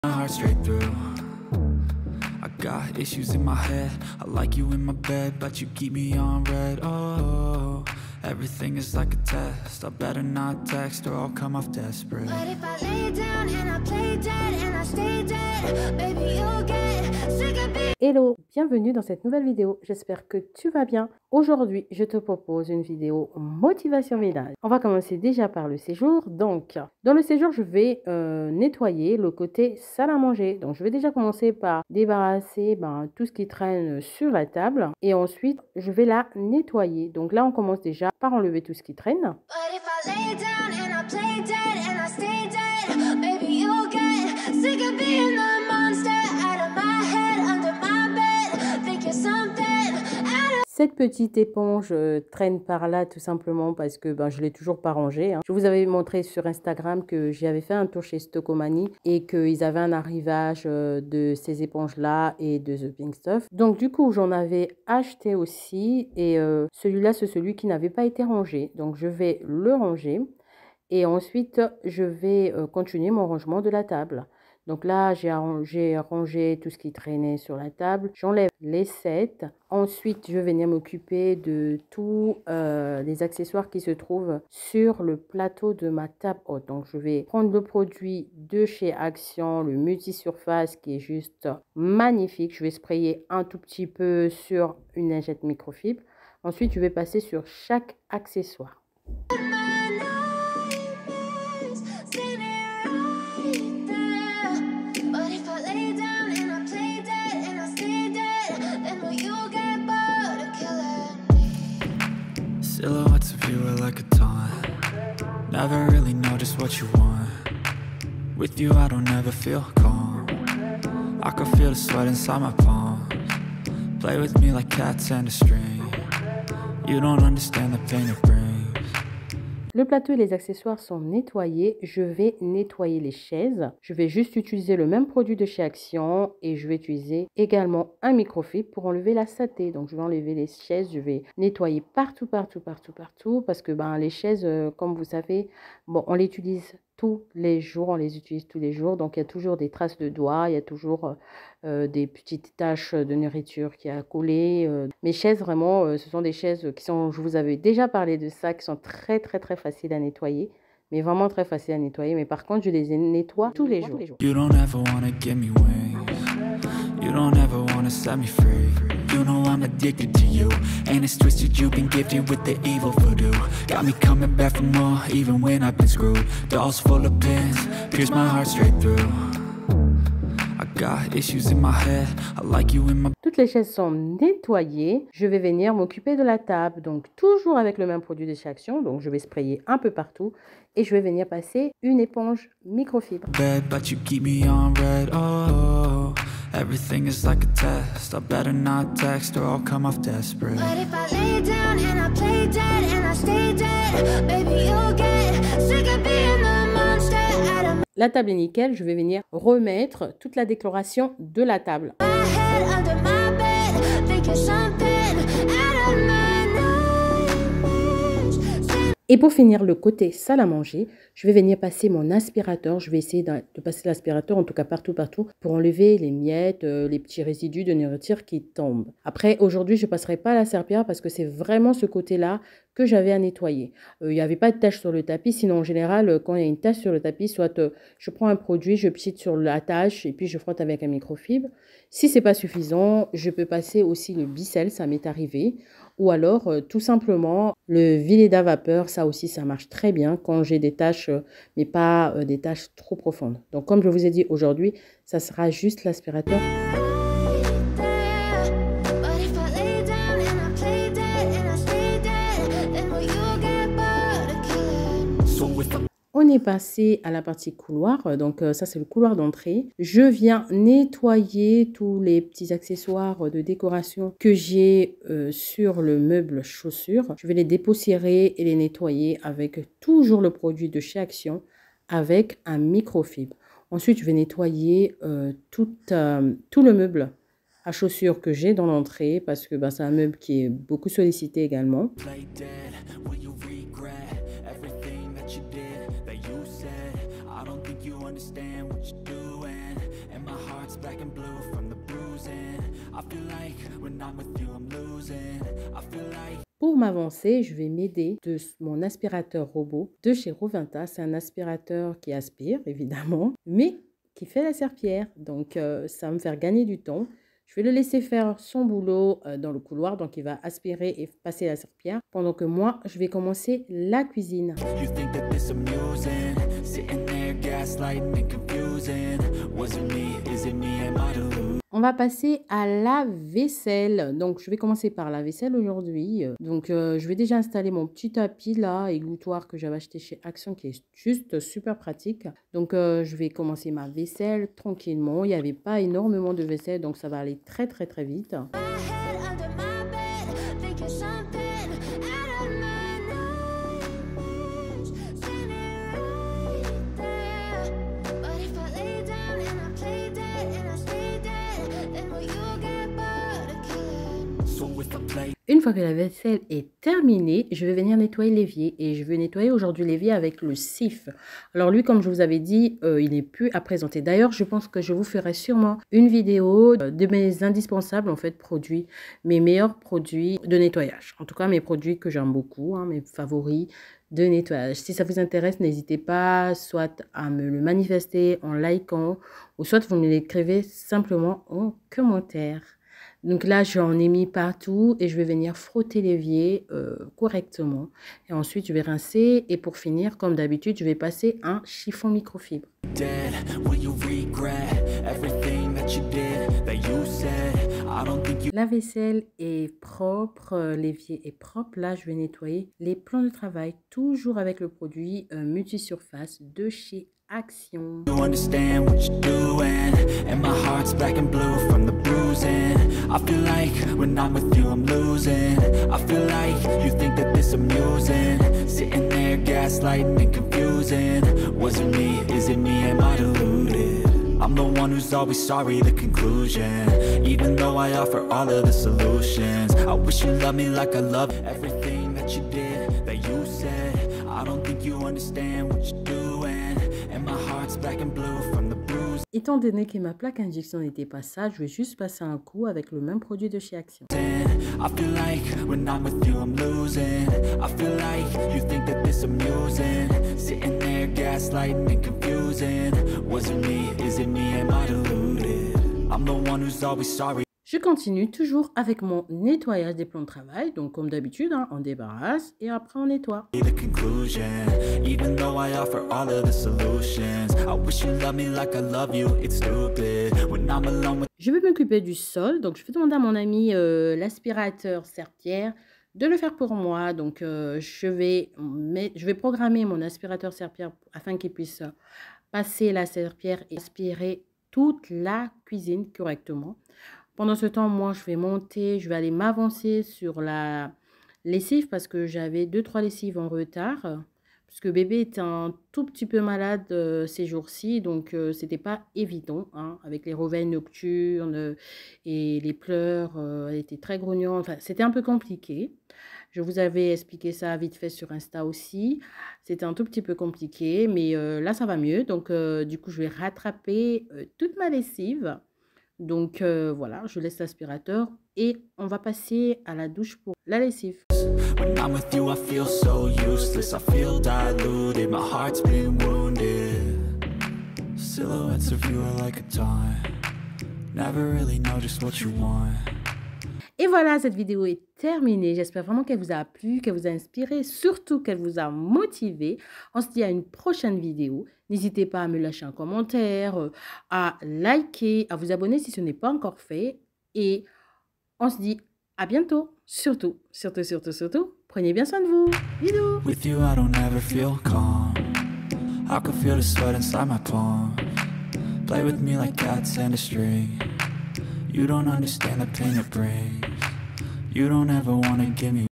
My heart straight through. I got issues in my head. I like you in my bed, but you keep me on red. Oh, everything is like a test. I better not text or I'll come off desperate. But if I lay down and I play dead and I stay dead, baby you'll get sick of being. Hello, bienvenue dans cette nouvelle vidéo, j'espère que tu vas bien. Aujourd'hui, je te propose une vidéo motivation ménage. On va commencer déjà par le séjour. Donc, dans le séjour, je vais nettoyer le côté salle à manger. Donc, je vais déjà commencer par débarrasser tout ce qui traîne sur la table. Et ensuite, je vais la nettoyer. Donc là, on commence déjà par enlever tout ce qui traîne. But if I lay down and I play dead and I stay dead, baby you'll get sick of being the monster out of my head, under my bed, think you're something out of. Cette petite éponge traîne par là tout simplement parce que je ne l'ai toujours pas rangée. Je vous avais montré sur Instagram que j'avais fait un tour chez Stockomanie et qu'ils avaient un arrivage de ces éponges-là et de The Pink Stuff. Donc du coup, j'en avais acheté aussi et celui-là, c'est celui qui n'avait pas été rangé. Donc je vais le ranger et ensuite, je vais continuer mon rangement de la table. Donc là, j'ai rangé tout ce qui traînait sur la table. J'enlève les sets. Ensuite, je vais venir m'occuper de tous les accessoires qui se trouvent sur le plateau de ma table haute. Donc, je vais prendre le produit de chez Action, le multi-surface qui est juste magnifique. Je vais sprayer un tout petit peu sur une lingette microfibre. Ensuite, je vais passer sur chaque accessoire. Silhouettes of you are like a taunt. Never really know just what you want. With you I don't ever feel calm. I can feel the sweat inside my palms. Play with me like cats and a string. You don't understand the pain it brings. Le plateau et les accessoires sont nettoyés. Je vais nettoyer les chaises. Je vais juste utiliser le même produit de chez Action et je vais utiliser également un microfibre pour enlever la saleté. Donc, je vais enlever les chaises. Je vais nettoyer partout parce que les chaises, comme vous savez, on les utilise tous les jours. On les utilise tous les jours. Donc, il y a toujours des traces de doigts. Il y a toujours des petites taches de nourriture qui a collé. Mes chaises, vraiment, ce sont des chaises qui sont, je vous avais déjà parlé de ça, qui sont très faciles à nettoyer. Mais vraiment très faciles à nettoyer. Mais par contre, je les nettoie tous les jours. You don't ever wanna give me wings. You don't ever wanna set me free. You know I'm addicted to you. And it's twisted, you've been gifted with the evil voodoo. Got me coming back for more, even when I've been screwed. Dolls full of pins, pierce my heart straight through. I got issues in my head, I like you in my... Toutes les chaises sont nettoyées. Je vais venir m'occuper de la table. Donc, toujours avec le même produit de chez Action. Donc, je vais sprayer un peu partout. Et je vais venir passer une éponge microfibre. Bed, but you keep me on red. Oh, everything is like a test. I better not text or I'll come off desperate. But if I lay down and I play dead and I stay dead, baby you'll get sick of being the monster out of La table est nickel. Je vais venir remettre toute la décoration de la table. my head, under my bed, think you're something out of my nightmares. Et pour finir le côté salle à manger, je vais venir passer mon aspirateur. Je vais essayer de passer l'aspirateur, en tout cas partout, pour enlever les miettes, les petits résidus de nourriture qui tombent. Après, aujourd'hui, je ne passerai pas la serpillière parce que c'est vraiment ce côté-là que j'avais à nettoyer. Il n'y avait pas de tache sur le tapis, sinon en général, quand il y a une tache sur le tapis, soit je prends un produit, je pchite sur la tache et puis je frotte avec un microfibre. Si ce n'est pas suffisant, je peux passer aussi le Bicel, ça m'est arrivé. Ou alors, tout simplement, le Vileda à vapeur, ça aussi, ça marche très bien quand j'ai des taches, mais pas des taches trop profondes. Donc, comme je vous ai dit aujourd'hui, ça sera juste l'aspirateur. On est passé à la partie couloir, donc ça c'est le couloir d'entrée. Je viens nettoyer tous les petits accessoires de décoration que j'ai sur le meuble chaussures. Je vais les dépoussiérer et les nettoyer avec toujours le produit de chez Action avec un microfibre. Ensuite, je vais nettoyer tout le meuble à chaussures que j'ai dans l'entrée parce que c'est un meuble qui est beaucoup sollicité également. black and blue from the bruising. I feel like when I'm with you I'm losing. I feel like. Pour m'avancer, je vais m'aider de mon aspirateur robot de chez Rovinta. C'est un aspirateur qui aspire, évidemment, mais qui fait la serpillière. Donc, ça va me faire gagner du temps. Je vais le laisser faire son boulot dans le couloir. Donc, il va aspirer et passer la serpillière. Pendant que moi, je vais commencer la cuisine. You think that this amusing? Sitting there gaslighting and confusing. Was it me? Is it me? Am I deluded? On va passer à la vaisselle. Donc, je vais commencer par la vaisselle aujourd'hui. Donc, je vais déjà installer mon petit tapis là, égouttoir que j'avais acheté chez Action, qui est juste super pratique. Donc, je vais commencer ma vaisselle tranquillement. Il n'y avait pas énormément de vaisselle, donc ça va aller très, très, très vite. My head under my bed, thinking something out of my nightmares. Standing right there. But if I lay down and I play dead and I stay dead, then will you get bored of killing? So if I play. Une fois que la vaisselle est terminée, je vais venir nettoyer l'évier. Et je vais nettoyer aujourd'hui l'évier avec le Cif. Alors lui, comme je vous avais dit, il n'est plus à présenter. D'ailleurs, je pense que je vous ferai sûrement une vidéo de mes indispensables, en fait, produits. Mes meilleurs produits de nettoyage. En tout cas, mes produits que j'aime beaucoup, hein, mes favoris de nettoyage. Si ça vous intéresse, n'hésitez pas soit à me le manifester en likant, ou soit vous me l'écrivez simplement en commentaire. Donc là, j'en ai mis partout et je vais venir frotter l'évier correctement. Et ensuite, je vais rincer. Et pour finir, comme d'habitude, je vais passer un chiffon microfibre. Dead, will you regret everything that you did, that you said? I don't think you. La vaisselle est propre, l'évier est propre. Là, je vais nettoyer les plans de travail, toujours avec le produit multisurface de chez Action. You understand what you're doing, and my heart's black and blue from the bruising. I feel like when I'm with you I'm losing. I feel like you think that this amusing. Sitting there gaslighting and confusing. Was it me? Is it me? Am I deluded? I'm the one who's always sorry, the conclusion. Even though I offer all of the solutions, I wish you loved me like I love everything that you did, that you said. I don't think you understand what you're doing, and my heart's black and blue from the bruise. Étant donné que ma plaque injection n'était pas ça, je vais juste passer un coup avec le même produit de chez Action. I feel like when I'm with you I'm losing. I feel like you think that this amusing. Sitting there gaslighting and confusing. Was it me? Is it me? Am I deluded? I'm the one who's always sorry. Je continue toujours avec mon nettoyage des plans de travail. Donc comme d'habitude, hein, on débarrasse et après on nettoie. The conclusion, even though I offer all of the solutions, I wish you loved me like I love you. It's stupid when I'm alone with. Je vais m'occuper du sol. Donc je vais demander à mon ami l'aspirateur serpillière de le faire pour moi. Donc je vais programmer mon aspirateur serpillière afin qu'il puisse passer la serpillière et aspirer toute la cuisine correctement. Pendant ce temps, moi, je vais aller m'avancer sur la lessive parce que j'avais 2-3 lessives en retard. Puisque bébé était un tout petit peu malade ces jours-ci, donc c'était pas évident, hein, avec les réveils nocturnes et les pleurs, elle était très grognante, enfin, c'était un peu compliqué. Je vous avais expliqué ça vite fait sur Insta aussi, c'était un tout petit peu compliqué, mais là ça va mieux, donc du coup je vais rattraper toute ma lessive. Donc voilà, je laisse l'aspirateur et on va passer à la douche pour la lessive. When I'm with you I feel so useless, I feel diluted, my heart's been wounded. Silhouettes of you are like a taunt, never really know just what you want. Et voilà, cette vidéo est terminée. J'espère vraiment qu'elle vous a plu, qu'elle vous a inspiré, surtout qu'elle vous a motivé. On se dit à une prochaine vidéo. N'hésitez pas à me lâcher un commentaire, à liker, à vous abonner si ce n'est pas encore fait. Et on se dit à bientôt. Surtout, prenez bien soin de vous. Bisous. With you I don't ever feel calm, I can feel the sweat inside my palm. Play with me like cats and a string. You don't understand the pain it brings. You don't ever wanna give me